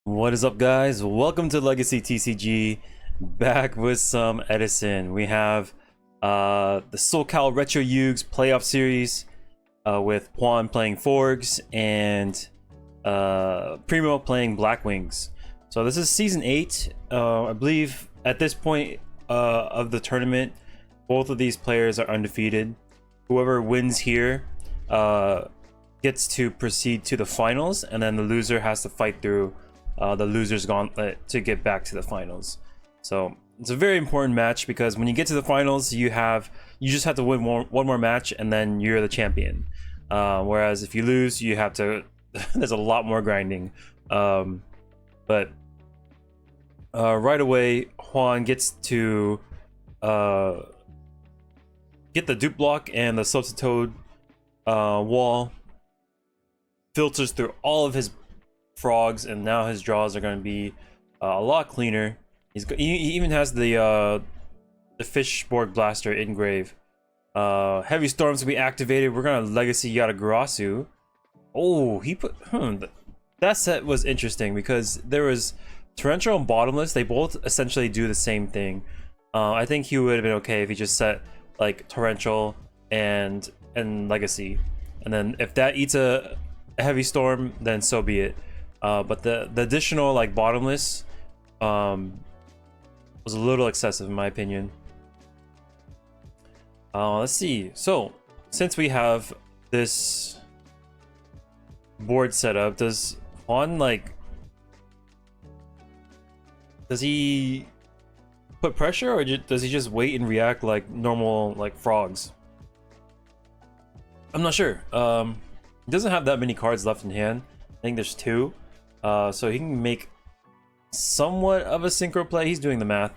What is up, guys? Welcome to Legacy TCG. Back with some Edison. We have the SoCal Retro Yugs playoff series with Juan playing Forgs and Primo playing Blackwings. So this is season 8. I believe at this point of the tournament, both of these players are undefeated. Whoever wins here gets to proceed to the finals, and then the loser has to fight through the loser's gauntlet to get back to the finals. So it's a very important match because when you get to the finals, you just have to win one more match and then you're the champion. Whereas if you lose, you have to there's a lot more grinding. But right away, Juan gets to get the dupe block and the substitute wall, filters through all of his frogs, and now his draws are going to be a lot cleaner. He even has the Fishborg Blaster engrave. Heavy Storms will be activated. We're going to Legacy Yugioh. Oh, he put that set was interesting because there was Torrential and Bottomless. They both essentially do the same thing. I think he would have been okay if he just set like Torrential and Legacy, and then if that eats a Heavy Storm, then so be it. But the additional like Bottomless was a little excessive in my opinion. Let's see. So since we have this board set up, does Juan does he put pressure, or does he just wait and react like normal like frogs? I'm not sure. He doesn't have that many cards left in hand. I think there's 2. So he can make somewhat of a synchro play. He's doing the math.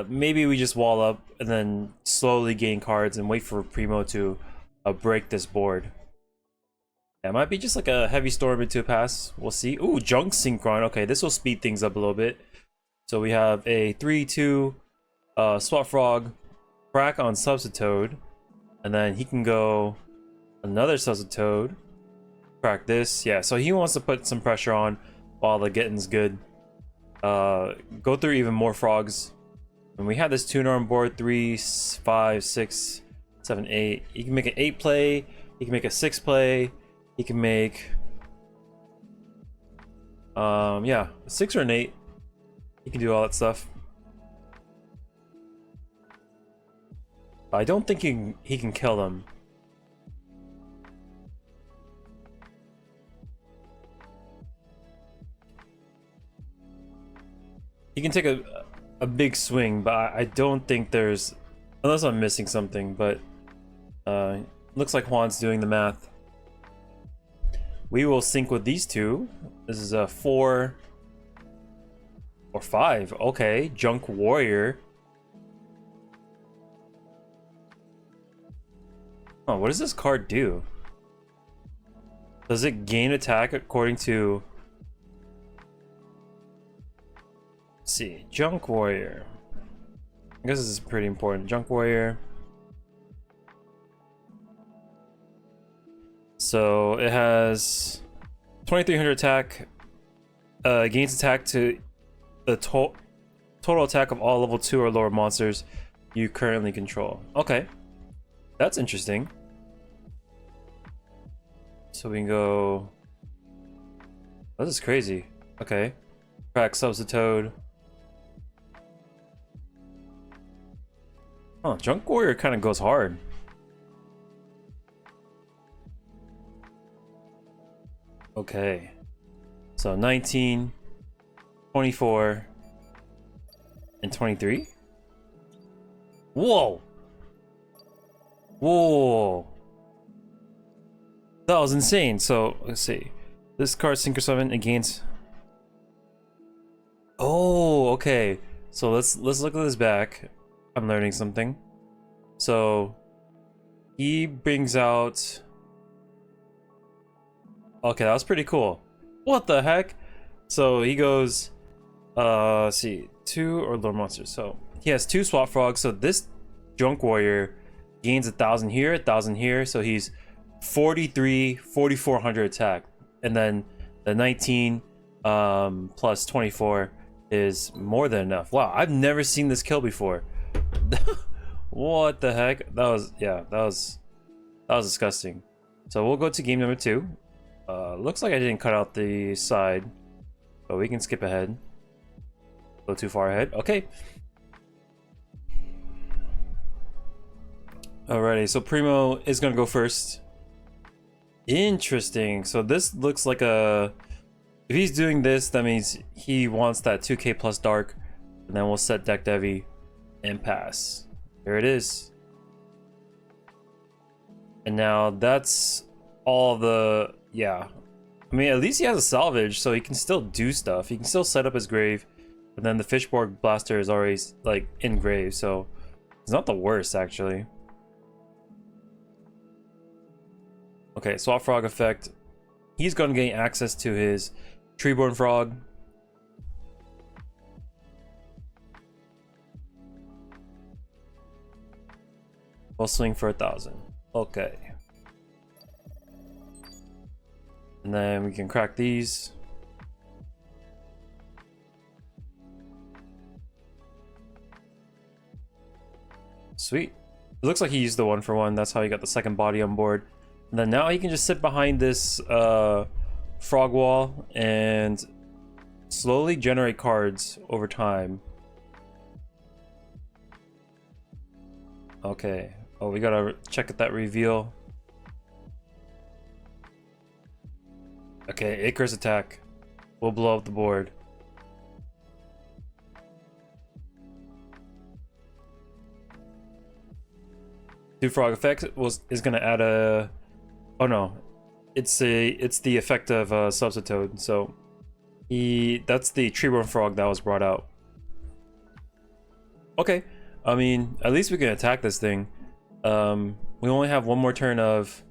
Maybe we just wall up and then slowly gain cards and wait for Primo to break this board. Yeah, it might be just like a Heavy Storm into a pass. We'll see. Ooh, Junk Synchron. Okay, this will speed things up a little bit. So we have a 3/2 Swap Frog, crack on Substitute, and then he can go another Substitute, crack this. Yeah, so he wants to put some pressure on while the getting's good. Go through even more frogs. And we have this tuner on board, 3, 5, 6, 7, 8. He can make an 8 play, he can make a 6 play, he can make yeah, a 6 or an 8. He can do all that stuff. I don't think he can kill them. He can take a big swing, but I don't think there's, unless I'm missing something, but looks like Juan's doing the math. We will sync with these two. This is a 4 or 5. Okay, Junk Warrior. Oh, what does this card do? Does it gain attack according to... Let's see, Junk Warrior. I guess this is pretty important. Junk Warrior. So it has 2300 attack. Gains attack to the total attack of all level 2 or lower monsters you currently control. Okay, that's interesting. So we can go... Oh, this is crazy. Okay, crack Substitute. Oh, Junk Warrior kind of goes hard. Okay, so 19, 24, and 23. Whoa! Whoa! That was insane. So let's see. This card Synchro Summon against. Oh, okay. So let's look at this back. I'm learning something. So he brings out. Okay, that was pretty cool. What the heck? So he goes, let's see, 2 or lower monsters. So he has 2 Swap Frogs. So this Junk Warrior gains 1000 here, 1000 here. So he's 43, 4400 attack. And then the 19 plus 24 is more than enough. Wow, I've never seen this kill before. What the heck? That was, yeah, that was disgusting. So we'll go to game number 2. Looks like I didn't cut out the side, but we can skip ahead. Go too far ahead. Okay. Alrighty, so Primo is gonna go first. Interesting. So this looks like a... If he's doing this, that means he wants that 2k plus dark, and then we'll set deck Devi and pass. Here it is. And now that's all the... Yeah. I mean, at least he has a salvage, so he can still do stuff. He can still set up his grave, but then the Fishborg Blaster is already, like, in grave, so it's not the worst, actually. Okay, Swap Frog effect. He's going to gain access to his Treeborn Frog. We'll swing for 1,000. Okay. And then we can crack these. Sweet. It looks like he used the 1-for-1. That's how he got the second body on board. And then now he can just sit behind this frog wall and slowly generate cards over time. Okay. Oh, we gotta check that reveal. Okay, Icarus attack. We'll blow up the board. Two frog effects is gonna add a... Oh no, it's the effect of Substitute. So that's the Treeborn Frog that was brought out. Okay, I mean, at least we can attack this thing. We only have one more turn of...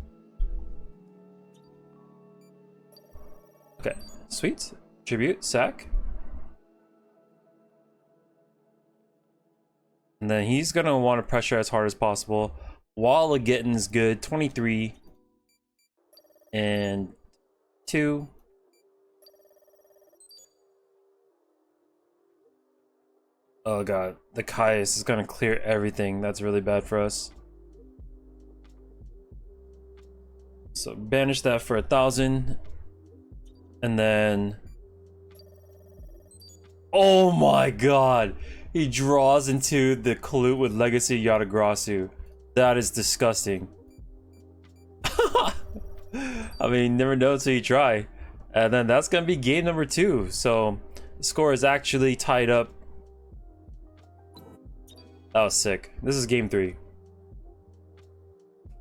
Okay, sweet. Tribute, sack. And then he's gonna want to pressure as hard as possible. While Legetton's good, 23 and 2. Oh god, the Caius is gonna clear everything. That's really bad for us. So banish that for 1,000. And then... Oh my god! He draws into the Clute with Legacy Yatagrasu. That is disgusting. I mean, never know until you try. And then that's gonna be game number 2. So the score is actually tied up. That was sick. This is game 3.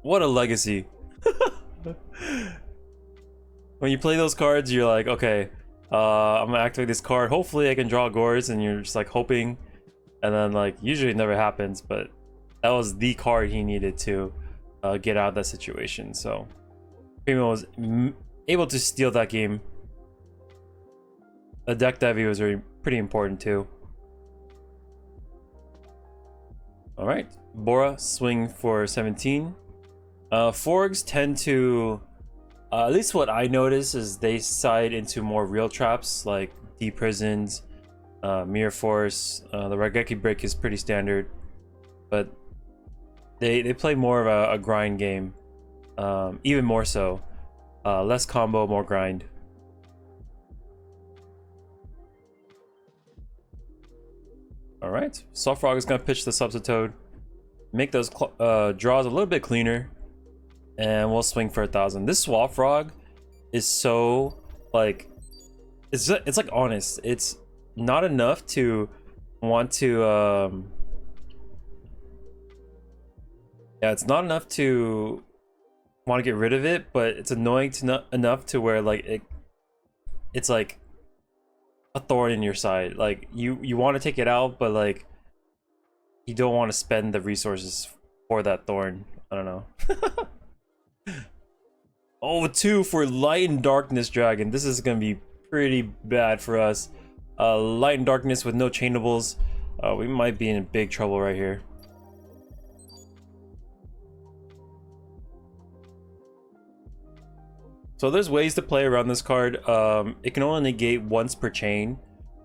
What a legacy. When you play those cards, you're like, okay, I'm gonna activate this card. Hopefully I can draw Gores, and you're just like hoping. And then like, usually it never happens, but that was the card he needed to get out of that situation. So Primo was able to steal that game. A deck Devi was pretty important too. All right, Bora swing for 17. Forgs tend to, at least what I notice is they side into more real traps like Deep Prisons, Mirror Force. The Raigeki Break is pretty standard, but they play more of a grind game, even more so. Less combo, more grind. All right, Soft Frog is gonna pitch the Substitute, make those draws a little bit cleaner, and we'll swing for 1,000. This Swap Frog is so like, it's like honest. It's not enough to want to yeah, it's not enough to want to get rid of it, but it's annoying enough to where like it's like a thorn in your side. Like you want to take it out, but like you don't want to spend the resources for that thorn. I don't know. Oh, 2 for Light and Darkness Dragon. This is gonna be pretty bad for us. Light and Darkness with no chainables. We might be in big trouble right here. So there's ways to play around this card. It can only negate once per chain.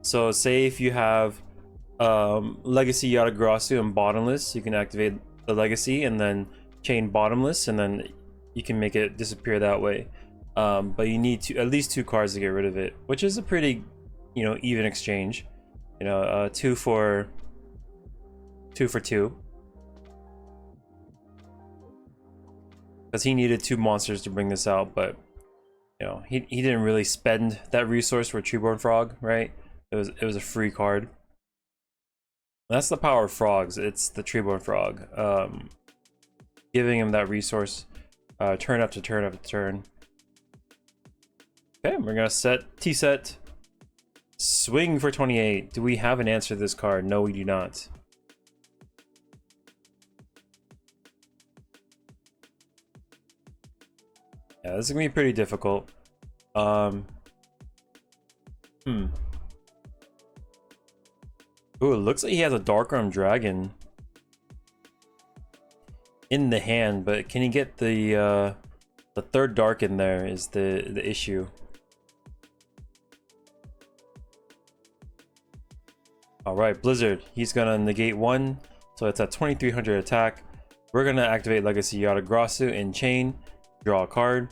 So say if you have Legacy Yugioh and Bottomless, you can activate the Legacy and then chain Bottomless, and then you can make it disappear that way. But you need at least 2 cards to get rid of it, which is a pretty, you know, even exchange. You know, 2 for 2. Because he needed 2 monsters to bring this out, but you know, he didn't really spend that resource for Treeborn Frog, right? It was a free card. That's the power of frogs. It's the Treeborn Frog, giving him that resource, turn after turn after turn. Okay, we're gonna set swing for 28. Do we have an answer to this card? No, we do not. Yeah, this is gonna be pretty difficult. Ooh, it looks like he has a Dark Arm Dragon in the hand, but can he get the 3rd dark in there is the issue. All right, Blizzard. He's gonna negate 1, so it's at 2300 attack. We're gonna activate Legacy Yugioh in chain, draw a card.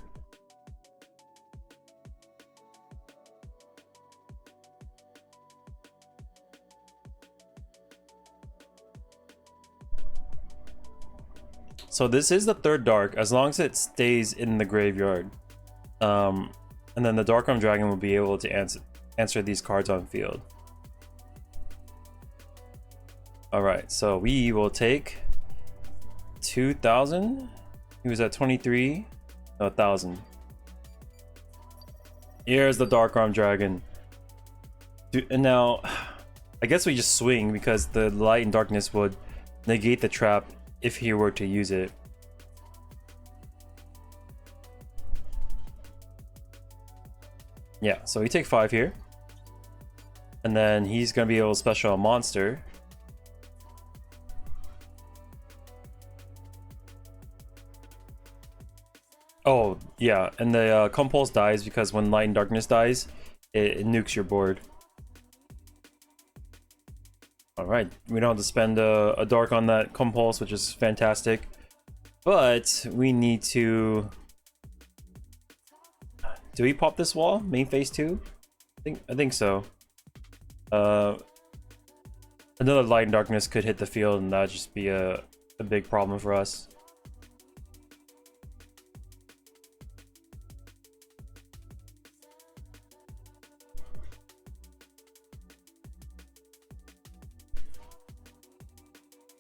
So this is the 3rd dark, as long as it stays in the graveyard. And then the Dark Arm Dragon will be able to answer these cards on field. Alright, so we will take 2,000. He was at 23. No, 1,000. Here's the Dark Arm Dragon. And now, I guess we just swing because the Light and Darkness would negate the trap if he were to use it. Yeah, so we take 5 here. And then he's going to be able to special a monster. Oh, yeah, and the Compulse dies because when Light and Darkness dies, it nukes your board. Alright, we don't have to spend a dark on that Compulse, which is fantastic. But we need to... Do we pop this wall? Main phase 2? I think so. Another Light and Darkness could hit the field, and that'd just be a big problem for us.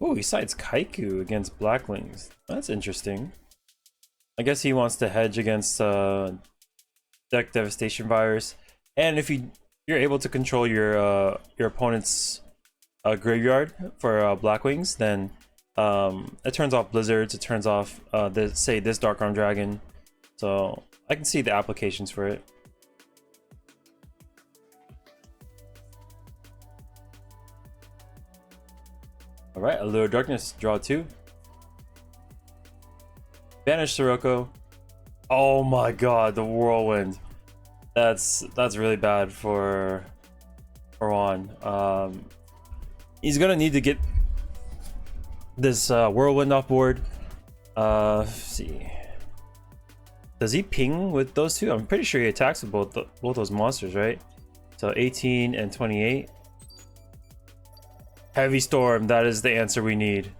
Oh, he sides Kaiku against Blackwings. That's interesting. I guess he wants to hedge against deck Devastation Virus, and if you're able to control your opponent's graveyard for Blackwings, then it turns off Blizzards. It turns off this Dark Arm Dragon. So I can see the applications for it. Alright, Allure of Darkness, draw 2. Banish Sirocco. Oh my god, the Whirlwind. That's really bad for Juan. He's gonna need to get this Whirlwind off board. Let's see. Does he ping with those 2? I'm pretty sure he attacks with both those monsters, right? So 18 and 28. Heavy Storm, that is the answer we need.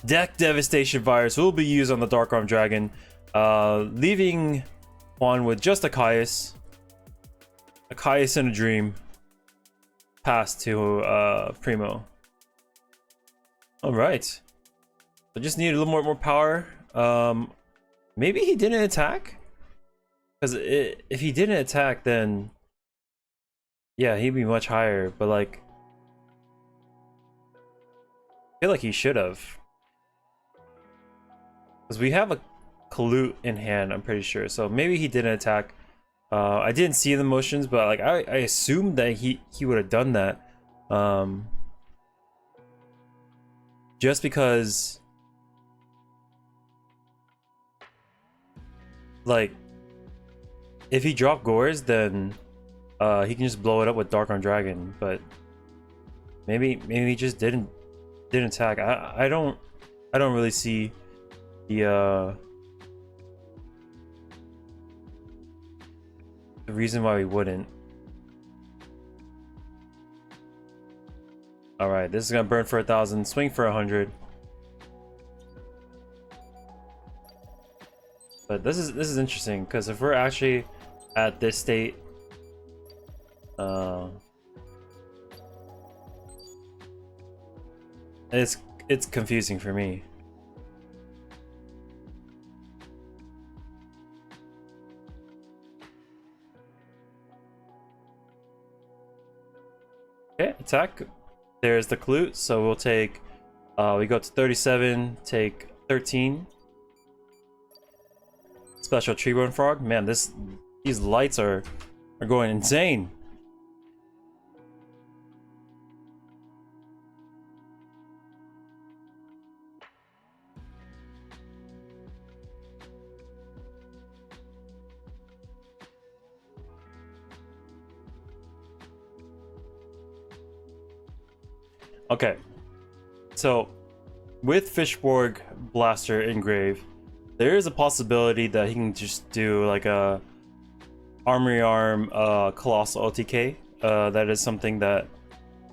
Deck Devastation Virus will be used on the Dark Arm Dragon, leaving Juan with just a Caius. A Caius in a dream. Pass to Primo. Alright. I just need a little more power. Maybe he didn't attack? Because if he didn't attack, then... yeah, he'd be much higher, but like... I feel like he should have. Because we have a Kalute in hand, I'm pretty sure. So maybe he didn't attack. I didn't see the motions, but like I assumed that he would have done that. Just because like if he dropped Gores, then he can just blow it up with Dark on Dragon. But maybe he just didn't attack. I don't really see the reason why we wouldn't. All right, this is gonna burn for 1,000, swing for 100. But this is interesting because if we're actually at this state, it's confusing for me. Okay, attack. There's the clue, so we'll take, we go to 37, take 13. Special Treeborn Frog. Man, these lights are going insane. Okay, so with Fishborg Blaster Engrave, there is a possibility that he can just do like a Armory Arm Colossal OTK. That is something that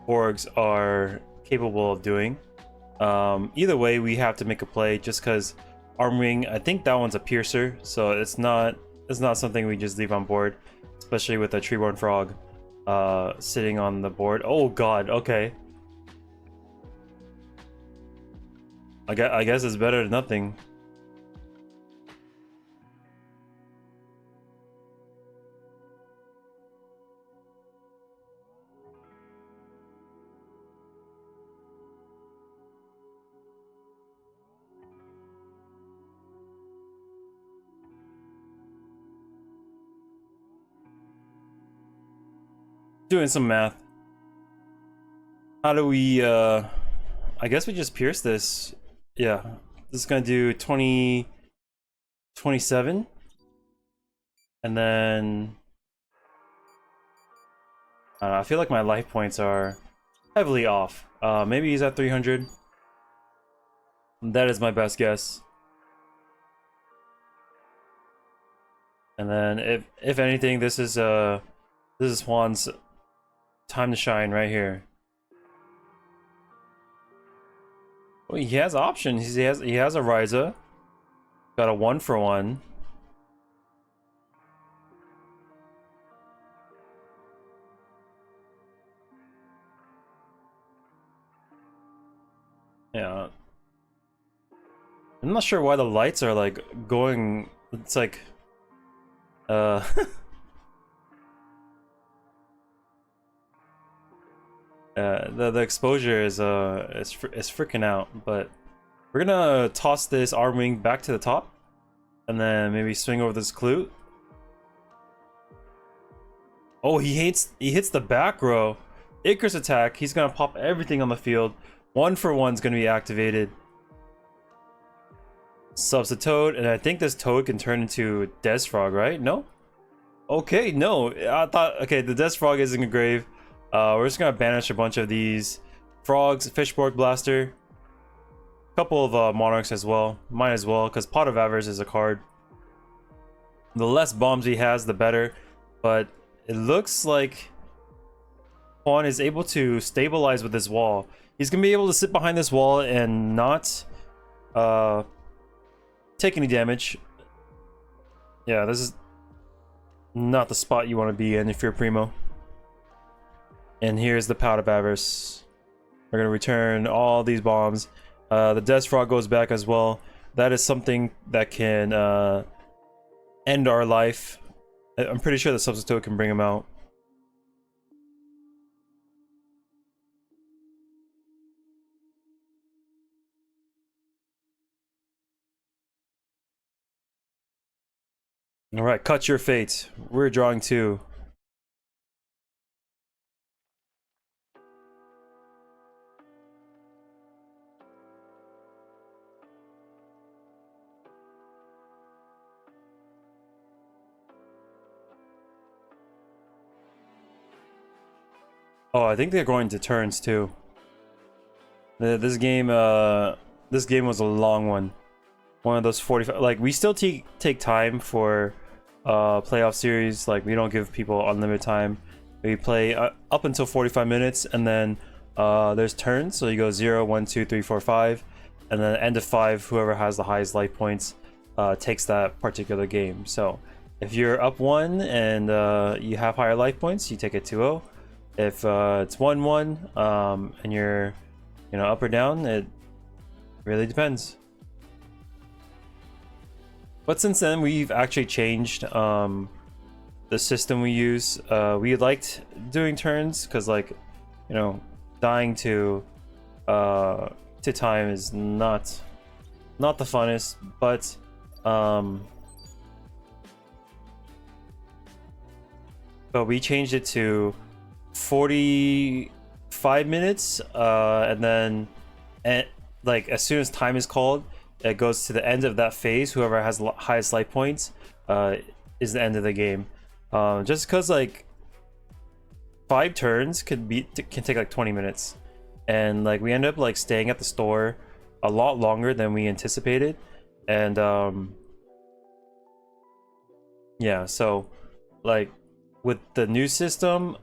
Borgs are capable of doing. Either way, we have to make a play just because Armoring, I think that one's a Piercer, so it's not something we just leave on board, especially with a Treeborn Frog sitting on the board. Oh god, okay. I guess it's better than nothing. Doing some math. How do we I guess we just pierce this. Yeah, this is gonna do 20, 27, and then I feel like my life points are heavily off. Maybe he's at 300. That is my best guess. And then if anything, this is Juan's time to shine right here. Well, he has options. He has a Ryza. Got a 1-for-1. Yeah. I'm not sure why the lights are like going. It's like the exposure is freaking out, but we're gonna toss this arm wing back to the top and then maybe swing over this clue. Oh, he hits the back row. Icarus attack. He's gonna pop everything on the field. 1-for-1's gonna be activated. Subs a toad, and I think this toad can turn into Des Frog, right? No? Okay, no. I thought, okay, the Des Frog is in the grave. We're just gonna banish a bunch of these frogs, Fishborg Blaster, a couple of monarchs as well. Might as well, because Pot of Avarice is a card. The less bombs he has, the better. But it looks like Juan is able to stabilize with this wall. He's gonna be able to sit behind this wall and not take any damage. Yeah, this is not the spot you want to be in if you're Primo. And here's the Pot of Avarice. We're gonna return all these bombs. The Des Frog goes back as well. That is something that can end our life. I'm pretty sure the Substitute can bring him out. All right, cut your fate. We're drawing 2. Oh, I think they're going to turns too. This game was a long one. One of those 45. Like, we still take time for playoff series. Like, we don't give people unlimited time. We play up until 45 minutes, and then there's turns. So you go 0, 1, 2, 3, 4, 5, and then end of 5, whoever has the highest life points takes that particular game. So if you're up 1 and you have higher life points, you take it 2-0. If it's 1-1 and you're, you know, up or down, it really depends. But since then, we've actually changed the system we use. We liked doing turns because, like, you know, dying to time is not the funnest. But we changed it to 45 minutes, and then like as soon as time is called, it goes to the end of that phase. Whoever has highest life points is the end of the game. Just because, like, 5 turns can take like 20 minutes, and like we end up like staying at the store a lot longer than we anticipated. And yeah, so like with the new system,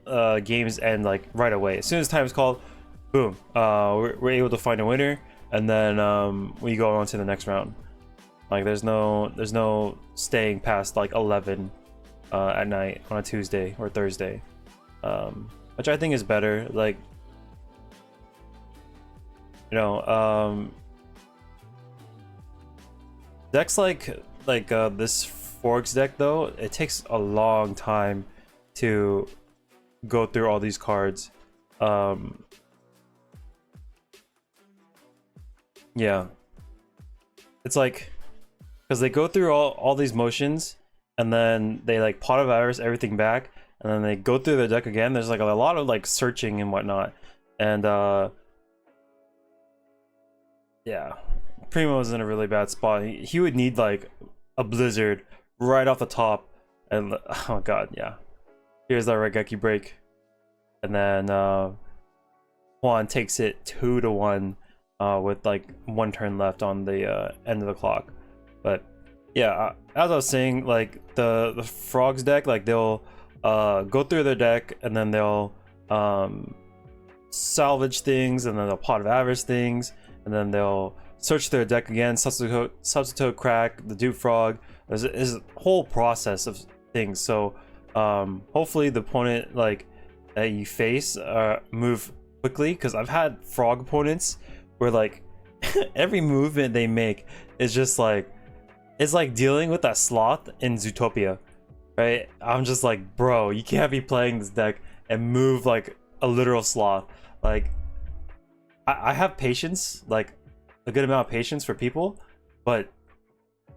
games end like right away. As soon as time is called, boom, we're able to find a winner, and then we go on to the next round. Like, there's no staying past like 11 at night on a Tuesday or Thursday, which I think is better. Like, you know, decks like this Forks deck, though, it takes a long time to go through all these cards. Yeah, it's like, because they go through all these motions, and then they like pot of virus everything back, and then they go through the deck again. There's like a lot of like searching and whatnot, and yeah, Primo's in a really bad spot. He would need like a blizzard right off the top, and oh god, yeah. Here's that Raigeki break, and then Juan takes it 2-1 with like 1 turn left on the end of the clock. But yeah, as I was saying, like the Frogs deck, like they'll go through their deck, and then they'll salvage things, and then they'll pot of avarice things, and then they'll search their deck again, substitute crack, the dupe frog. There's a whole process of things. So hopefully the opponent like that you face move quickly, because I've had frog opponents where like every movement they make is just like, it's like dealing with that sloth in Zootopia, right? I'm just like, bro, you can't be playing this deck and move like a literal sloth. Like, I have patience, like a good amount of patience for people, but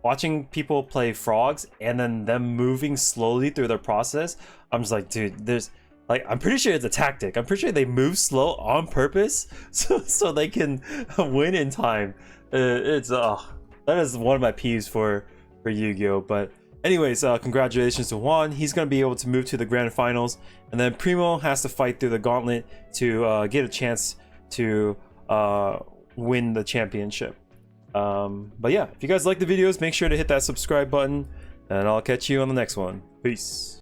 watching people play frogs and then them moving slowly through their process, I'm just like, dude, there's like, I'm pretty sure it's a tactic. I'm pretty sure they move slow on purpose so they can win in time. It's that is one of my peeves for Yu-Gi-Oh. But anyways, congratulations to Juan. He's gonna be able to move to the grand finals, and then Primo has to fight through the gauntlet to get a chance to win the championship. But yeah, if you guys like the videos, make sure to hit that subscribe button, and I'll catch you on the next one. Peace.